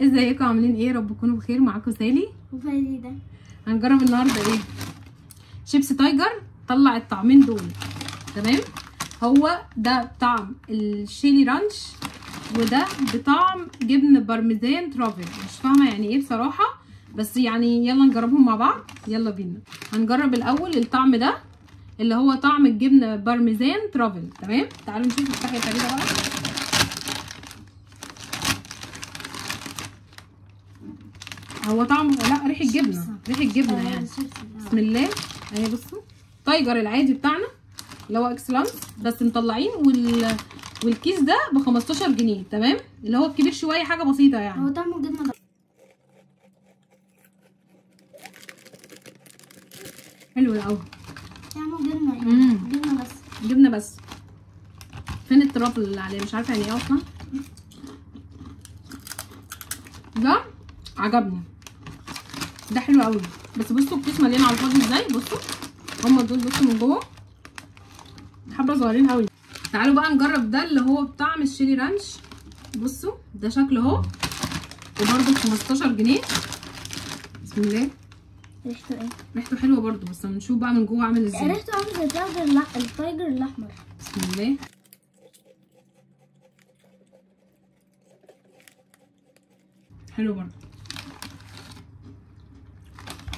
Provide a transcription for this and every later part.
ازيكم عاملين ايه؟ رب تكونوا بخير. معاكم سالي وفريدة. هنجرب النهارده ايه؟ شيبسي تايجر. طلع الطعمين دول تمام. هو ده طعم الشيلي رانش وده بطعم جبن بارميزان ترافل. مش فاهمه يعني ايه بصراحه، بس يعني يلا نجربهم مع بعض. يلا بينا. هنجرب الاول الطعم ده اللي هو طعم الجبن بارميزان ترافل. تمام، تعالوا نشوف الحاجه التانيه بقى. هو طعم لا ريحه جبنه، ريحه جبنه يعني. بسم الله. اهي بصوا تايجر العادي بتاعنا اللي هو اكسلانس، بس مطلعين والكيس ده ب 15 جنيه. تمام، اللي هو الكبير شويه، حاجه بسيطه يعني. هو طعمه جبنه ده حلو قوي. طعمه جبنه يعني. جبنه بس، جبنه بس. فين الترافل اللي عليه؟ مش عارفه يعني ايه اصلا. ده عجبني، ده حلو قوي. بس بصوا الكيس مليان على الفاضي ازاي. بصوا هما دول، بصوا من جوه حبه صغيرين قوي. تعالوا بقى نجرب ده اللي هو بطعم الشيلي رانش. بصوا ده شكله اهو، وبرده ب 15 جنيه. بسم الله. ريحته ايه؟ ريحته حلوه برده، بس هنشوف بقى من جوه عامل ازاي. ريحته عامله زي التايجر الاحمر. بسم الله. حلو برده.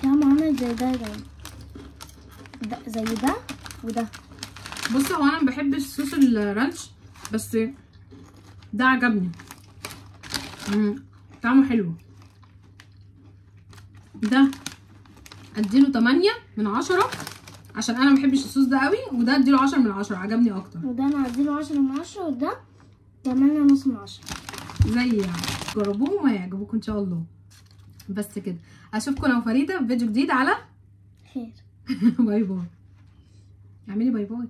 طعمه عامل زي ده زي ده وده. بصوا هو انا ما بحبش صوص الرانش، بس ده عجبني. طعمه حلو. ده اديله 8 من 10 عشان انا ما بحبش الصوص ده قوي، وده اديله 10 من 10، عجبني اكتر. وده انا اديله 10 من 10، وده 8.5 من 10. زي يعني جربوهم وهيعجبوكم ان شاء الله. بس كده، اشوفكم انا وفريده في فيديو جديد على خير. باي باي. اعملي باي باي.